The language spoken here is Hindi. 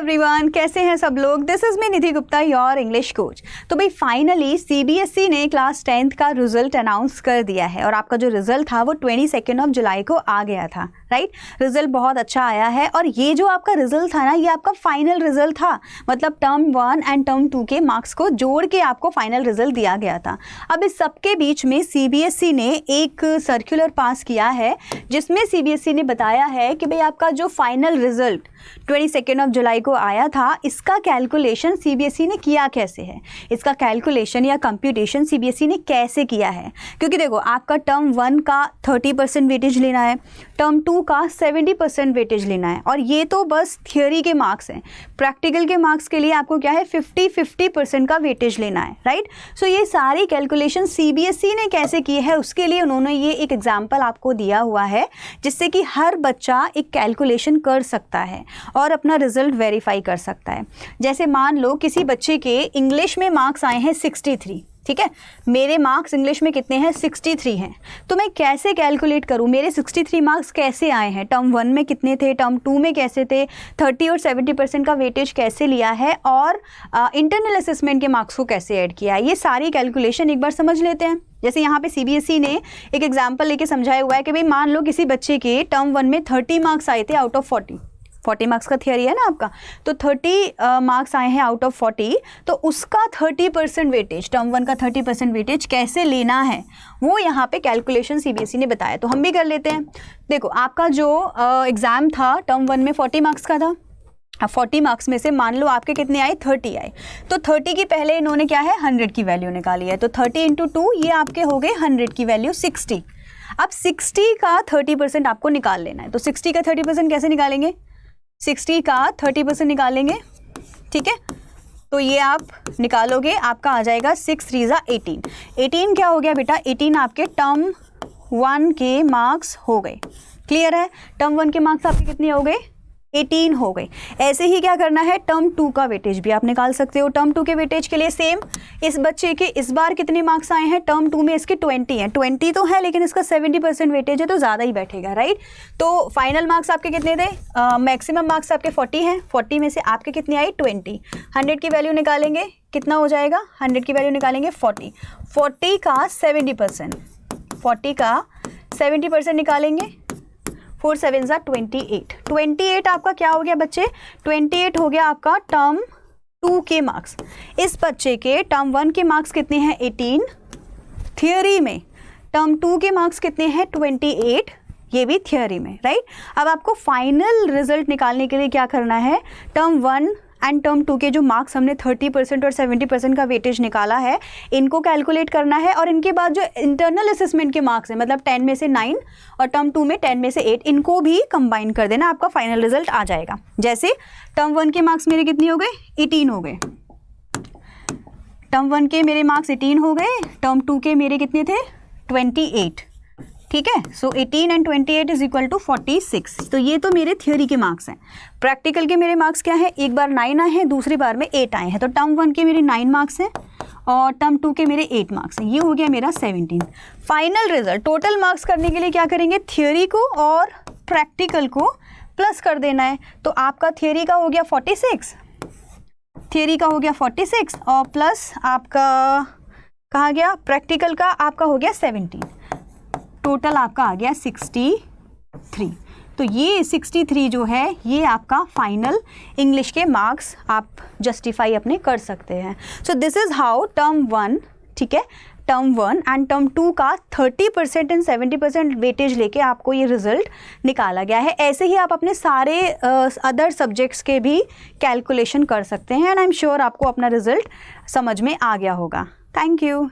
एवरीवन, कैसे हैं सब लोग। This is me Nidhi Gupta, your English coach. तो भाई फाइनली सीबीएसई ने क्लास 10th का रिजल्ट अनाउंस कर दिया है और आपका जो रिजल्ट था वो 22 जुलाई को आ गया था, राइट। रिजल्ट बहुत अच्छा आया है और ये जो आपका रिजल्ट था ना, ये आपका फाइनल रिजल्ट था। मतलब टर्म 1 एंड टर्म 2 के मार्क्स को जोड़ के आपको फाइनल रिजल्ट दिया गया था। अब इस सबके बीच में सीबीएसई ने एक सर्कुलर पास किया है जिसमें सीबीएसई ने बताया है कि भाई आपका जो फाइनल रिजल्ट 22 जुलाई को आया था, इसका कैलकुलेशन सीबीएसई ने किया कैसे है, इसका कैलकुलेशन या कंप्यूटेशन सीबीएसई ने कैसे किया है। क्योंकि देखो, आपका टर्म 1 का 30% वेटेज लेना है, टर्म 2 का 70% वेटेज लेना है और ये तो बस थियोरी के मार्क्स हैं। प्रैक्टिकल के मार्क्स के लिए आपको क्या है 50% का वेटेज लेना है, राइट। सो ये सारी कैलकुलेशन सीबीएसई ने कैसे की है, उसके लिए उन्होंने ये एक एग्जाम्पल आपको दिया हुआ है जिससे कि हर बच्चा एक कैलकुलेशन कर सकता है और अपना रिजल्ट वेरीफाई कर सकता है। जैसे मान लो किसी बच्चे के इंग्लिश में मार्क्स आए हैं 63, ठीक है। मेरे मार्क्स इंग्लिश में कितने हैं, 63 हैं। तो मैं कैसे कैलकुलेट करूं, मेरे 63 मार्क्स कैसे आए हैं, टर्म 1 में कितने थे, टर्म 2 में कैसे थे, 30 और 70% का वेटेज कैसे लिया है और इंटरनल असेसमेंट के मार्क्स को कैसे ऐड किया है, ये सारी कैलकुलेशन एक बार समझ लेते हैं। जैसे यहाँ पे सीबीएसई ने एक एग्जाम्पल लेके समझाया हुआ है कि भाई मान लो किसी बच्चे के टर्म 1 में 30 मार्क्स आए थे आउट ऑफ 40 मार्क्स का थियरी है ना आपका, तो 30 मार्क्स आए हैं आउट ऑफ 40, तो उसका 30% वेटेज, टर्म 1 का 30% वेटेज कैसे लेना है वो यहाँ पे कैलकुलेशन सीबीएसई ने बताया। तो हम भी कर लेते हैं। देखो, आपका जो एग्ज़ाम था टर्म 1 में 40 मार्क्स का था। अब 40 मार्क्स में से मान लो आपके कितने आए, 30 आए, तो 30 की पहले इन्होंने क्या है 100 की वैल्यू निकाली है, तो 30 × 2 ये आपके हो गए 100 की वैल्यू 60। अब 60 का 30% आपको निकाल लेना है, तो 60 का 30% कैसे निकालेंगे, 60 का 30% निकालेंगे, ठीक है। तो ये आप निकालोगे, आपका आ जाएगा 6 3 × 18। 18 क्या हो गया बेटा, 18 आपके टर्म 1 के मार्क्स हो गए। क्लियर है, टर्म 1 के मार्क्स आपके कितने हो गए, 18 हो गए। ऐसे ही क्या करना है, टर्म 2 का वेटेज भी आप निकाल सकते हो। टर्म 2 के वेटेज के लिए सेम, इस बच्चे के इस बार कितने मार्क्स आए हैं, टर्म 2 में इसके 20 हैं, 20 तो है लेकिन इसका 70% वेटेज है तो ज़्यादा ही बैठेगा, राइट। तो फाइनल मार्क्स आपके कितने थे, मैक्सिमम मार्क्स आपके 40 हैं, 40 में से आपके कितने आई 20। 100 की वैल्यू निकालेंगे, कितना हो जाएगा, 100 की वैल्यू निकालेंगे 40, 40 का 70%, 40 का 70% निकालेंगे, 4 7 = 28। 28 आपका क्या हो गया बच्चे, 28 हो गया आपका टर्म 2 के मार्क्स। इस बच्चे के टर्म 1 के मार्क्स कितने हैं 18 थियोरी में, टर्म 2 के मार्क्स कितने हैं 28, ये भी थियोरी में, राइट। अब आपको फाइनल रिजल्ट निकालने के लिए क्या करना है, टर्म 1 एंड टर्म 2 के जो मार्क्स हमने 30% और 70% का वेटेज निकाला है, इनको कैलकुलेट करना है और इनके बाद जो इंटरनल असेसमेंट के मार्क्स हैं, मतलब 10 में से 9 और टर्म 2 में 10 में से 8, इनको भी कंबाइन कर देना, आपका फाइनल रिजल्ट आ जाएगा। जैसे टर्म 1 के मार्क्स मेरे कितने हो गए, 18 हो गए, टर्म 1 के मेरे मार्क्स 18 हो गए, टर्म 2 के मेरे कितने थे 28, ठीक है। सो 18 एंड 28 = 46। तो ये तो मेरे थियोरी के मार्क्स हैं। प्रैक्टिकल के मेरे मार्क्स क्या है, एक बार 9 आए हैं, दूसरी बार में 8 आए हैं, तो टर्म 1 के मेरे 9 मार्क्स हैं और टर्म 2 के मेरे 8 मार्क्स हैं, ये हो गया मेरा 17। फाइनल रिजल्ट टोटल मार्क्स करने के लिए क्या करेंगे, थियोरी को और प्रैक्टिकल को प्लस कर देना है। तो आपका थियोरी का हो गया 46, थियोरी का हो गया 46 और प्लस आपका कहाँ गया, प्रैक्टिकल का आपका हो गया 17, टोटल आपका आ गया 63। तो ये 63 जो है ये आपका फाइनल इंग्लिश के मार्क्स आप जस्टिफाई अपने कर सकते हैं। So this is how term 1, ठीक है, टर्म 1 एंड टर्म 2 का 30% एंड 70% वेटेज लेके आपको ये रिजल्ट निकाला गया है। ऐसे ही आप अपने सारे अदर सब्जेक्ट्स के भी कैलकुलेशन कर सकते हैं एंड आई एम श्योर आपको अपना रिजल्ट समझ में आ गया होगा। Thank you.